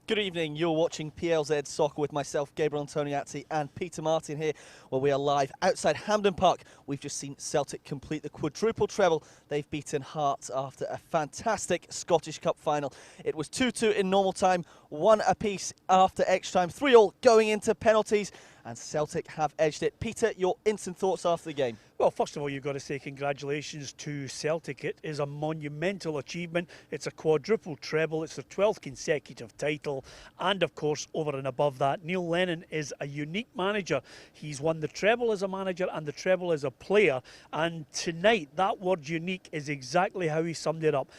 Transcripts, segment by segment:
Good evening, you're watching PLZ Soccer with myself, Gabriel Antoniazzi, and Peter Martin here, where we are live outside Hampden Park. We've just seen Celtic complete the quadruple treble. They've beaten Hearts after a fantastic Scottish Cup final. It was 2-2 in normal time, 1 apiece after extra time, 3-3 going into penalties, and Celtic have edged it. Peter, your instant thoughts after the game? Well, first of all, you've got to say congratulations to Celtic. It is a monumental achievement. It's a quadruple treble. It's their 12th consecutive title. And, of course, over and above that, Neil Lennon is a unique manager. He's won the treble as a manager and the treble as a player. And tonight, that word unique is exactly how he summed it up.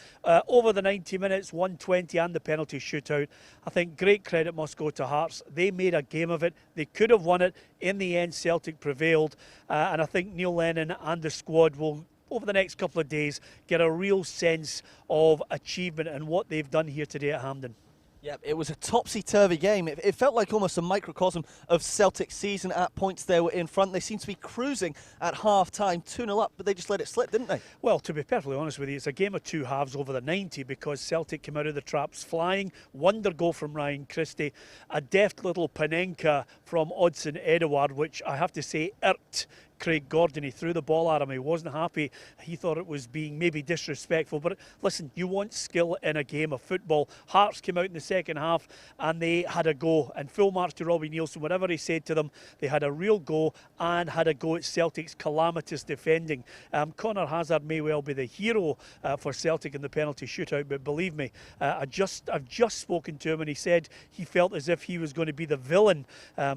Over the 90 minutes, 120 and the penalty shootout, I think great credit must go to Hearts. They made a game of it. They could have won it. In the end, Celtic prevailed. And I think Neil Lennon and the squad will, over the next couple of days, get a real sense of achievement and what they've done here today at Hampden. Yeah, it was a topsy-turvy game. It felt like almost a microcosm of Celtic's season. At points they were in front. They seemed to be cruising at half-time, 2-0 up, but they just let it slip, didn't they? Well, to be perfectly honest with you, it's a game of two halves over the 90 because Celtic came out of the traps flying. Wonder goal from Ryan Christie. A deft little Panenka from Odsonne Edouard, which I have to say irked Craig Gordon. He threw the ball at him. He wasn't happy. He thought it was being maybe disrespectful. But listen, you want skill in a game of football. Hearts came out in the second half and they had a go. And full marks to Robbie Neilson. Whatever he said to them, they had a real go and had a go at Celtic's calamitous defending. Conor Hazard may well be the hero for Celtic in the penalty shootout. But believe me, I've just spoken to him and he said he felt as if he was going to be the villain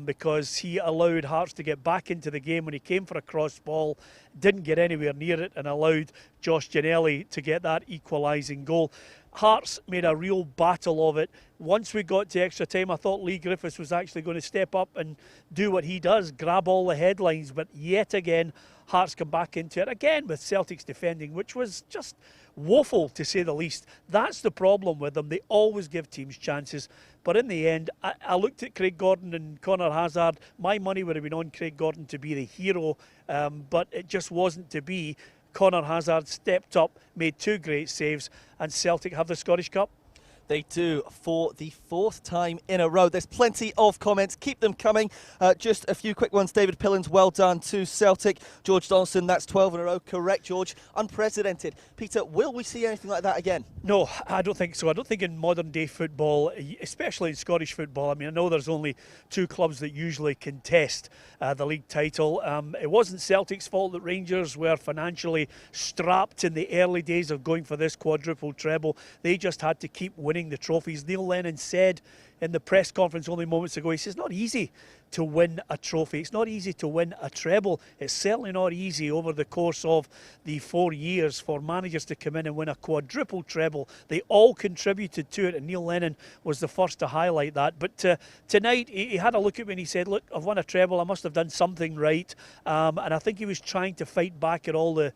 because he allowed Hearts to get back into the game when he came for a cross ball, didn't get anywhere near it and allowed Josh Ginnelly to get that equalising goal. Hearts made a real battle of it. Once we got to extra time, I thought Lee Griffiths was actually going to step up and do what he does, grab all the headlines, but yet again Hearts come back into it again with Celtic's defending, which was just woeful to say the least. That's the problem with them. They always give teams chances. But in the end, I looked at Craig Gordon and Conor Hazard. My money would have been on Craig Gordon to be the hero, but it just wasn't to be. Conor Hazard stepped up, made two great saves, and Celtic have the Scottish Cup. They do for the fourth time in a row. There's plenty of comments. Keep them coming. Just a few quick ones. David Pillins, well done to Celtic. George Donaldson, that's 12 in a row. Correct, George. Unprecedented. Peter, will we see anything like that again? No, I don't think so. I don't think in modern day football, especially in Scottish football, I mean, I know there's only two clubs that usually contest the league title. It wasn't Celtic's fault that Rangers were financially strapped in the early days of going for this quadruple treble. They just had to keep winning the trophies. Neil Lennon said in the press conference only moments ago, he says, it's not easy to win a trophy. It's not easy to win a treble. It's certainly not easy over the course of the 4 years for managers to come in and win a quadruple treble. They all contributed to it, and Neil Lennon was the first to highlight that. But tonight, he had a look at me and he said, look, I've won a treble. I must have done something right. And I think he was trying to fight back at all the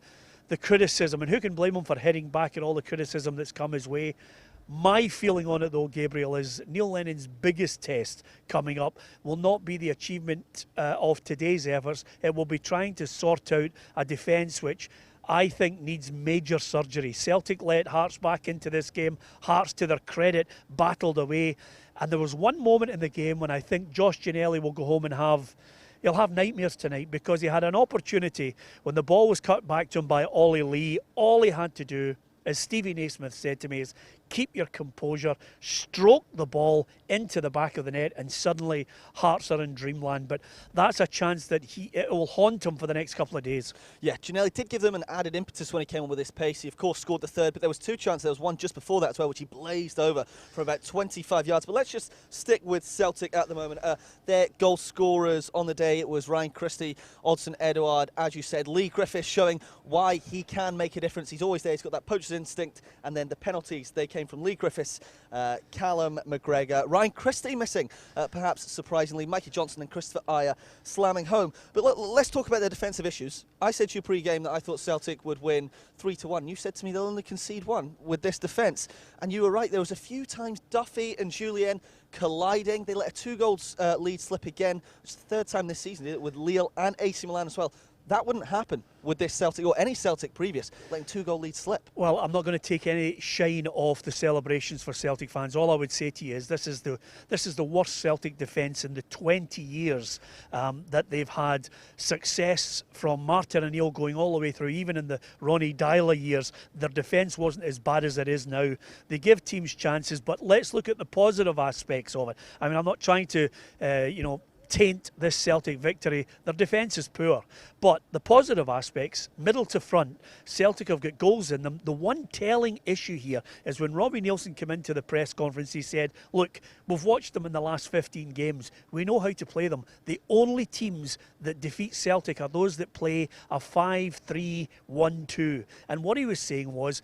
criticism. And who can blame him for heading back at all the criticism that's come his way? My feeling on it, though, Gabriel, is Neil Lennon's biggest test coming up will not be the achievement of today's efforts. It will be trying to sort out a defence which I think needs major surgery. Celtic let Hearts back into this game. Hearts, to their credit, battled away. And there was one moment in the game when I think Josh Ginnelly will go home and he'll have nightmares tonight because he had an opportunity when the ball was cut back to him by Ollie Lee. All he had to do, as Steven Naismith said to me, is keep your composure, stroke the ball into the back of the net, and suddenly Hearts are in dreamland. But that's a chance that it will haunt him for the next couple of days. Yeah, Ginnelly did give them an added impetus when he came on with his pace. He, of course, scored the third, but there was two chances. There was one just before that as well, which he blazed over from about 25 yards. But let's just stick with Celtic at the moment. Their goal scorers on the day, it was Ryan Christie, Odsonne Edouard, as you said, Lee Griffiths showing why he can make a difference. He's always there. He's got that poacher's instinct. And then the penalties, they came from Lee Griffiths, Callum McGregor, Ryan Christie missing, perhaps surprisingly, Mikey Johnson and Christopher Ayer slamming home. But let's talk about their defensive issues. I said to you pre-game that I thought Celtic would win 3-1. You said to me they'll only concede one with this defence. And you were right, there was a few times Duffy and Julien colliding. They let a 2-goal lead slip again, which is the third time this season, did it with Lille and AC Milan as well. that wouldn't happen with this Celtic or any Celtic previous, letting 2-goal lead slip. Well, I'm not going to take any shine off the celebrations for Celtic fans. All I would say to you is this is the worst Celtic defence in the 20 years that they've had success from Martin O'Neill going all the way through, even in the Ronnie Dyla years. Their defence wasn't as bad as it is now. They give teams chances, but let's look at the positive aspects of it. I mean, I'm not trying to, taint this Celtic victory. Their defence is poor, but the positive aspects, middle to front, Celtic have got goals in them. The one telling issue here is when Robbie Neilson came into the press conference, he said, look, we've watched them in the last 15 games, we know how to play them. The only teams that defeat Celtic are those that play a 5-3-1-2, and what he was saying was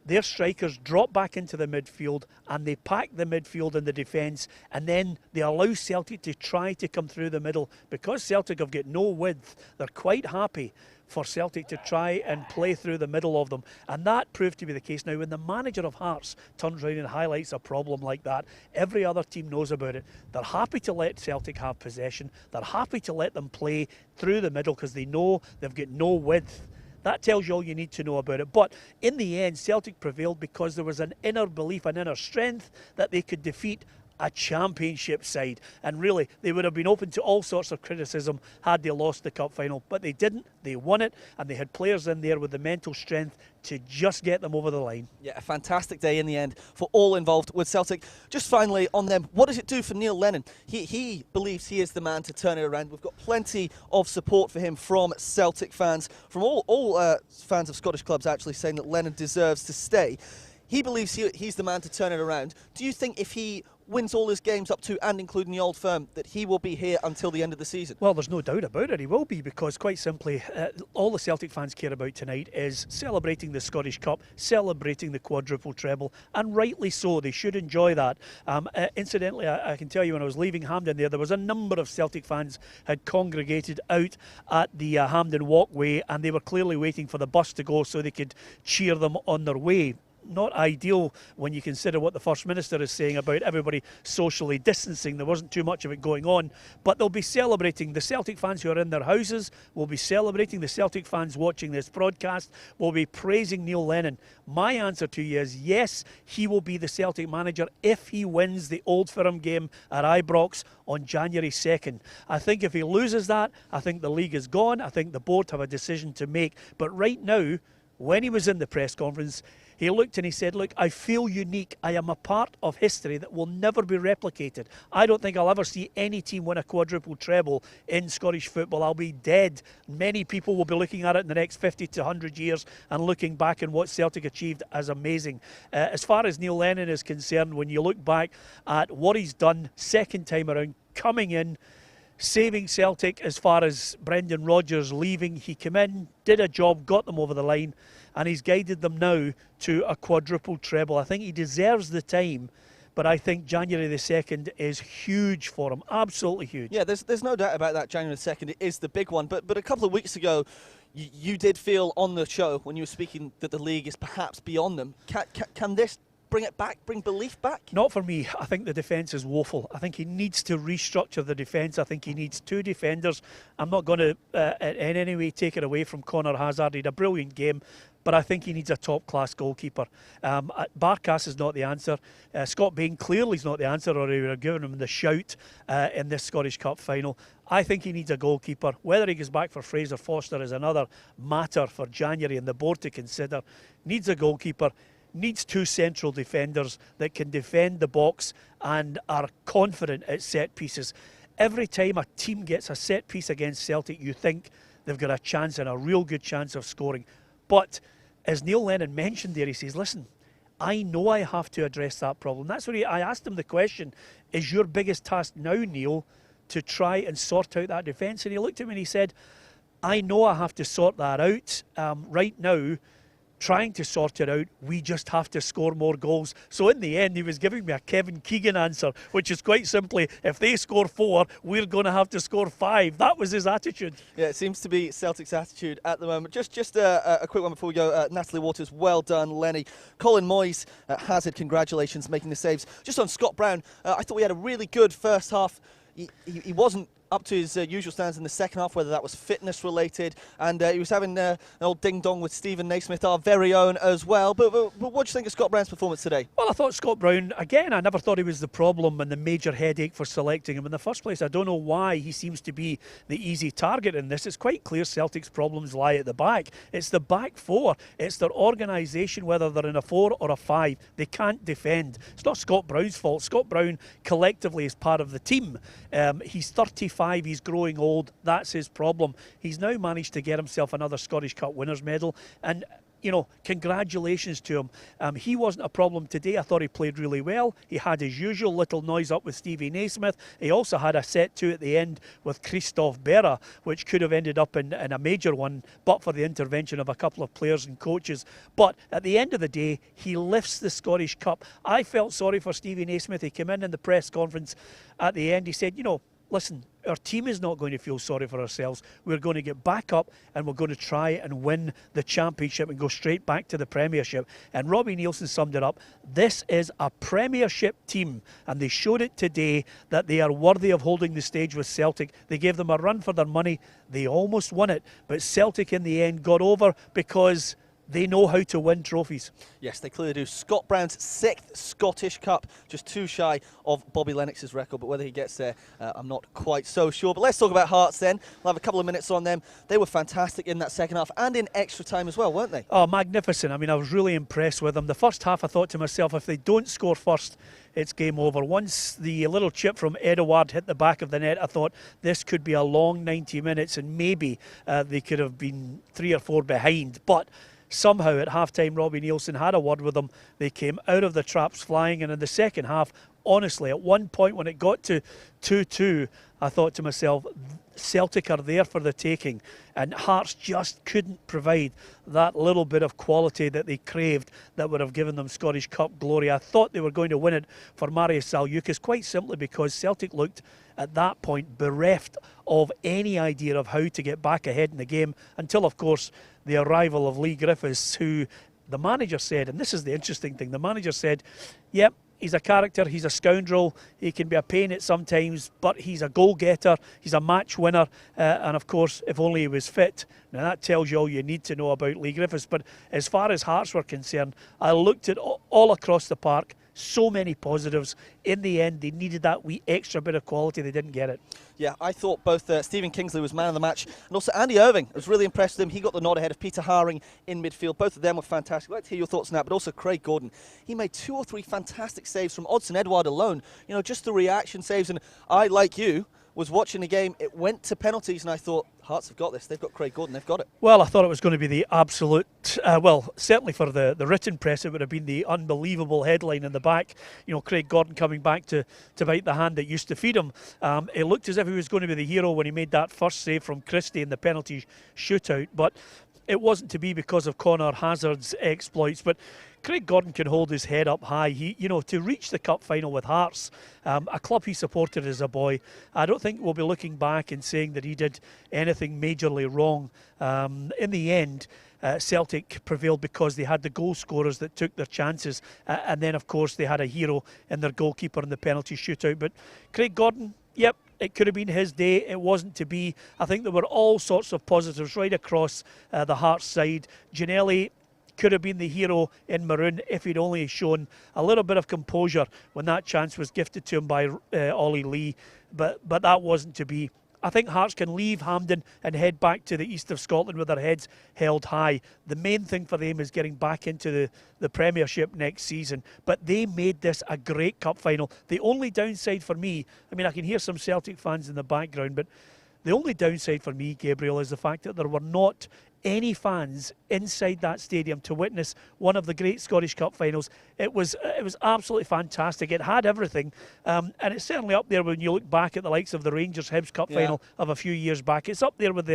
their strikers drop back into the midfield and they pack the midfield and the defence, and then they allow Celtic to try to come through the middle. Because Celtic have got no width, they're quite happy for Celtic to try and play through the middle of them, and that proved to be the case. Now, when the manager of Hearts turns around and highlights a problem like that, every other team knows about it. They're happy to let Celtic have possession, they're happy to let them play through the middle because they know they've got no width. That tells you all you need to know about it. But in the end, Celtic prevailed because there was an inner belief, an inner strength that they could defeat a championship side. And really, they would have been open to all sorts of criticism had they lost the cup final. But they didn't. They won it. And they had players in there with the mental strength to just get them over the line. Yeah, a fantastic day in the end for all involved with Celtic. Just finally on them, what does it do for Neil Lennon? He believes he is the man to turn it around. We've got plenty of support for him from Celtic fans, from all fans of Scottish clubs actually saying that Lennon deserves to stay. He believes he's the man to turn it around. Do you think if he wins all his games up to and including the Old Firm, that he will be here until the end of the season? Well, there's no doubt about it. He will be, because quite simply, all the Celtic fans care about tonight is celebrating the Scottish Cup, celebrating the quadruple treble, and rightly so. They should enjoy that. Incidentally, I can tell you when I was leaving Hampden there was a number of Celtic fans had congregated out at the Hampden walkway, and they were clearly waiting for the bus to go so they could cheer them on their way. Not ideal when you consider what the First Minister is saying about everybody socially distancing. There wasn't too much of it going on, but they'll be celebrating. The Celtic fans who are in their houses will be celebrating. The Celtic fans watching this broadcast will be praising Neil Lennon. My answer to you is yes, he will be the Celtic manager if he wins the Old Firm game at Ibrox on January 2nd. I think if he loses that, I think the league is gone. I think the board have a decision to make. But right now, when he was in the press conference, he looked and he said, look, I feel unique. I am a part of history that will never be replicated. I don't think I'll ever see any team win a quadruple treble in Scottish football. I'll be dead. Many people will be looking at it in the next 50 to 100 years and looking back on what Celtic achieved as amazing. As far as Neil Lennon is concerned, when you look back at what he's done second time around, coming in, saving Celtic as far as Brendan Rodgers leaving, he came in, did a job, got them over the line, and he's guided them now to a quadruple treble. I think he deserves the time, but I think January the 2nd is huge for him, absolutely huge. Yeah, there's no doubt about that. January the 2nd it is the big one, but a couple of weeks ago, you did feel on the show when you were speaking that the league is perhaps beyond them. Can this bring it back, bring belief back? Not for me. I think the defence is woeful. I think he needs to restructure the defence. I think he needs two defenders. I'm not going to in any way take it away from Connor Hazard. He had a brilliant game, but I think he needs a top-class goalkeeper. Barkas is not the answer. Scott Bain clearly is not the answer, or he would have given him the shout in this Scottish Cup final. I think he needs a goalkeeper. Whether he goes back for Fraser Foster is another matter for January and the board to consider. Needs a goalkeeper. Needs two central defenders that can defend the box and are confident at set pieces. Every time a team gets a set piece against Celtic, you think they've got a chance, and a real good chance of scoring. But as Neil Lennon mentioned there, he says, listen, I know I have to address that problem. That's what I asked him the question, is your biggest task now, Neil, to try and sort out that defence? And he looked at me and he said, I know I have to sort that out. Right now, trying to sort it out, we just have to score more goals. So in the end, he was giving me a Kevin Keegan answer, which is quite simply, if they score 4, we're going to have to score 5. That was his attitude. Yeah, it seems to be Celtic's attitude at the moment. Just a quick one before we go. Natalie Waters, well done, Lenny. Colin Moyes, Hazard, congratulations, making the saves. Just on Scott Brown, I thought we had a really good first half. He wasn't up to his usual standards in the second half, whether that was fitness related, and he was having an old ding-dong with Steven Naismith, our very own, as well. But what do you think of Scott Brown's performance today? Well, I thought Scott Brown, again, I never thought he was the problem and the major headache for selecting him in the first place. I don't know why he seems to be the easy target in this. It's quite clear Celtic's problems lie at the back. It's the back four. It's their organisation, whether they're in a 4 or a 5. They can't defend. It's not Scott Brown's fault. Scott Brown collectively is part of the team. He's 35. He's growing old. That's his problem. He's now managed to get himself another Scottish Cup winners medal, and you know, congratulations to him. He wasn't a problem today. I thought he played really well. He had his usual little noise up with Steven Naismith. He also had a set to at the end with Christophe Berra, which could have ended up in a major one, but for the intervention of a couple of players and coaches. But at the end of the day, he lifts the Scottish Cup. I felt sorry for Steven Naismith. He came in the press conference at the end. He said, you know, listen, our team is not going to feel sorry for ourselves. We're going to get back up and we're going to try and win the championship and go straight back to the Premiership. And Robbie Neilson summed it up. This is a Premiership team, and they showed it today that they are worthy of holding the stage with Celtic. They gave them a run for their money. They almost won it, but Celtic in the end got over because they know how to win trophies. Yes, they clearly do. Scott Brown's 6th Scottish Cup, just 2 shy of Bobby Lennox's record, but whether he gets there, I'm not quite so sure. But let's talk about Hearts then. We'll have a couple of minutes on them. They were fantastic in that second half and in extra time as well, weren't they? Oh, magnificent. I mean, I was really impressed with them. The first half, I thought to myself, if they don't score first, it's game over. Once the little chip from Edouard hit the back of the net, I thought this could be a long 90 minutes and maybe they could have been 3 or 4 behind. But somehow at half-time, Robbie Neilson had a word with them. They came out of the traps flying, and in the second half, honestly, at one point when it got to 2-2, I thought to myself, Celtic are there for the taking, and Hearts just couldn't provide that little bit of quality that they craved that would have given them Scottish Cup glory. I thought they were going to win it for Marius Zaliukas, quite simply because Celtic looked at that point bereft of any idea of how to get back ahead in the game until, of course, the arrival of Leigh Griffiths, who the manager said, and this is the interesting thing, the manager said, yep, he's a character, he's a scoundrel, he can be a pain at sometimes, but he's a goal-getter, he's a match winner, and of course, if only he was fit. Now that tells you all you need to know about Leigh Griffiths, but as far as Hearts were concerned, I looked at all across the park, so many positives. In the end, they needed that wee extra bit of quality. They didn't get it. Yeah, I thought both Stephen Kingsley was man of the match, and also Andy Irving. I was really impressed with him. He got the nod ahead of Peter Haring in midfield. Both of them were fantastic. Let's hear your thoughts on that, but also Craig Gordon. He made 2 or 3 fantastic saves from Odsonne Edouard alone. You know, just the reaction saves, and I, like you, was watching the game. It went to penalties, and I thought, Hearts have got this. They've got Craig Gordon. They've got it. Well, I thought it was going to be the absolute, well, certainly for the written press, it would have been the unbelievable headline in the back. You know, Craig Gordon coming back to bite the hand that used to feed him. It looked as if he was going to be the hero when he made that first save from Christie in the penalty shootout, but it wasn't to be because of Connor Hazard's exploits. But Craig Gordon can hold his head up high. He, you know, to reach the cup final with Hearts, a club he supported as a boy, I don't think we'll be looking back and saying that he did anything majorly wrong. In the end, Celtic prevailed because they had the goal scorers that took their chances, and then of course they had a hero in their goalkeeper in the penalty shootout. But Craig Gordon, yep, it could have been his day. It wasn't to be. I think there were all sorts of positives right across the Hearts side. Ginnelly could have been the hero in maroon if he'd only shown a little bit of composure when that chance was gifted to him by Ollie Lee, but that wasn't to be. I think Hearts can leave Hampden and head back to the east of Scotland with their heads held high. The main thing for them is getting back into the Premiership next season. But they made this a great cup final. The only downside for me, I mean, I can hear some Celtic fans in the background, but the only downside for me, Gabriel, is the fact that there were not any fans inside that stadium to witness one of the great Scottish Cup finals. It was absolutely fantastic. It had everything, and it's certainly up there when you look back at the likes of the Rangers Hibs Cup final of a few years back. It's up there with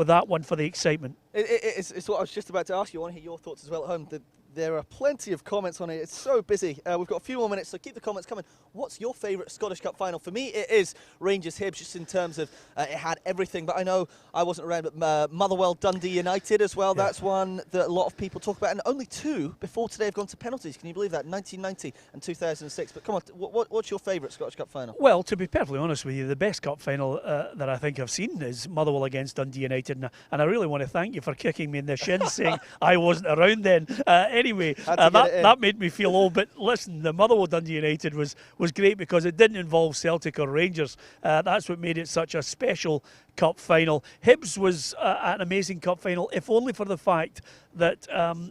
that one for the excitement. It's what I was just about to ask you. I want to hear your thoughts as well at home. There are plenty of comments on it. It's so busy. We've got a few more minutes, so keep the comments coming. What's your favourite Scottish Cup final? For me, it is Rangers Hibs, just in terms of it had everything. But I know I wasn't around, but Motherwell Dundee United as well. Yeah. That's one that a lot of people talk about. And only two before today have gone to penalties. Can you believe that? 1990 and 2006. But come on, what's your favourite Scottish Cup final? Well, to be perfectly honest with you, the best cup final that I think I've seen is Motherwell against Dundee United. And I really want to thank you for kicking me in the shins, saying I wasn't around then. Anyway, that made me feel old. But listen, the Motherwell Dundee United was great because it didn't involve Celtic or Rangers. That's what made it such a special cup final. Hibs was an amazing cup final, if only for the fact that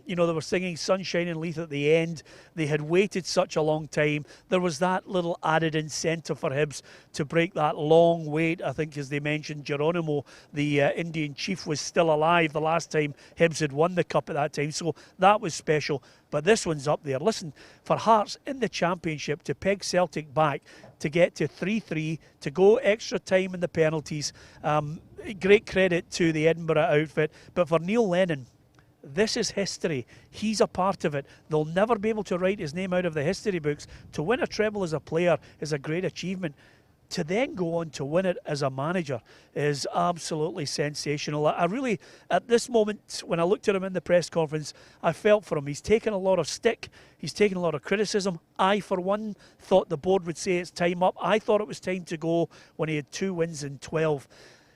they were singing Sunshine and Leith at the end. They had waited such a long time. There was that little added incentive for Hibs to break that long wait. I think, as they mentioned, Geronimo, the Indian chief, was still alive the last time Hibs had won the cup at that time, so that was special. But this one's up there. Listen, for Hearts in the Championship to peg Celtic back, to get to 3-3, to go extra time in the penalties, great credit to the Edinburgh outfit. But for Neil Lennon, this is history. He's a part of it. They'll never be able to write his name out of the history books. To win a treble as a player is a great achievement. To then go on to win it as a manager is absolutely sensational. I really, at this moment, when I looked at him in the press conference, I felt for him. He's taken a lot of stick. He's taken a lot of criticism. I, for one, thought the board would say it's time up. I thought it was time to go when he had 2 wins in 12.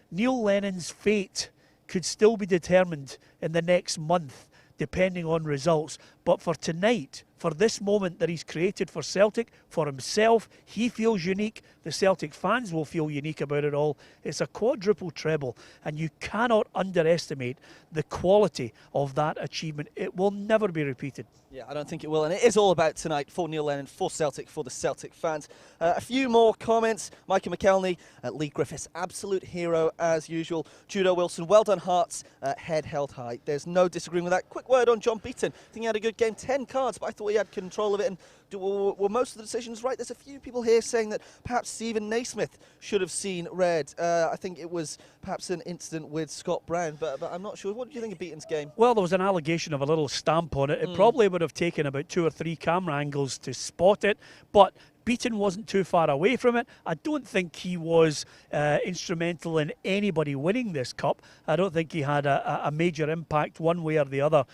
Neil Lennon's fate could still be determined in the next month, depending on results. But for tonight, for this moment that he's created for Celtic, for himself, he feels unique. The Celtic fans will feel unique about it all. It's a quadruple treble, and you cannot underestimate the quality of that achievement. It will never be repeated. Yeah, I don't think it will, and it is all about tonight for Neil Lennon, for Celtic, for the Celtic fans. A few more comments. Mikey McElney, Lee Griffiths, absolute hero as usual. Judo Wilson, well done Hearts, head held high. There's no disagreeing with that. Quick word on John Beaton. I think he had a good game, 10 cards, but I thought he had control of it. And were most of the decisions right? There's a few people here saying that perhaps Steven Naismith should have seen red. I think it was perhaps an incident with Scott Brown, but I'm not sure. What do you think of Beaton's game? Well, there was an allegation of a little stamp on it. It probably would have taken about 2 or 3 camera angles to spot it, but Beaton wasn't too far away from it. I don't think he was instrumental in anybody winning this cup. I don't think he had a major impact one way or the other,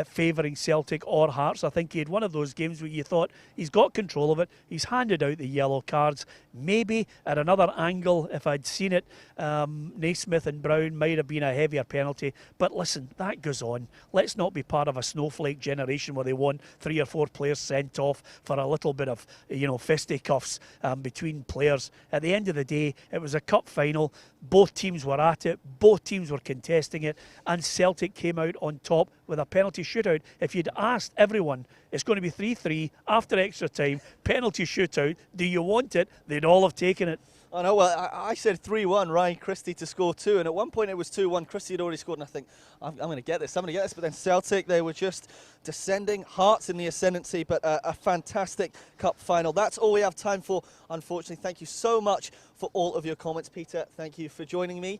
favouring Celtic or Hearts. I think he had one of those games where you thought he's got control of it. He's handed out the yellow cards. Maybe at another angle, if I'd seen it, Naismith and Brown might have been a heavier penalty. But listen, that goes on. Let's not be part of a snowflake generation where they want 3 or 4 players sent off for a little bit of, fisticuffs between players. At the end of the day, it was a cup final. Both teams were at it. Both teams were contesting it. And Celtic came out on top with a penalty shootout. If you'd asked everyone, it's going to be 3-3 after extra time, penalty shootout, do you want it? They'd all have taken it. I know, well, I said 3-1, Ryan Christie to score 2, and at one point it was 2-1. Christie had already scored, and I think, I'm going to get this, but then Celtic, they were just descending, Hearts in the ascendancy, but a fantastic cup final. That's all we have time for, unfortunately. Thank you so much for all of your comments, Peter. Thank you for joining me.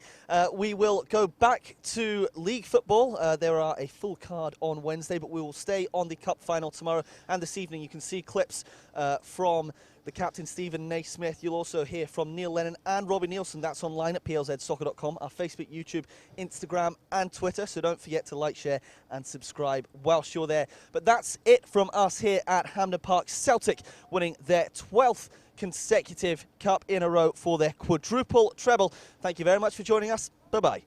We will go back to league football. There are a full card on Wednesday, but we will stay on the cup final tomorrow, and this evening you can see clips from the captain, Steven Naismith. You'll also hear from Neil Lennon and Robbie Nielsen. That's online at plzsoccer.com, our Facebook, YouTube, Instagram and Twitter. So don't forget to like, share and subscribe whilst you're there. But that's it from us here at Hampden Park. Celtic winning their 12th consecutive cup in a row for their quadruple treble. Thank you very much for joining us. Bye-bye.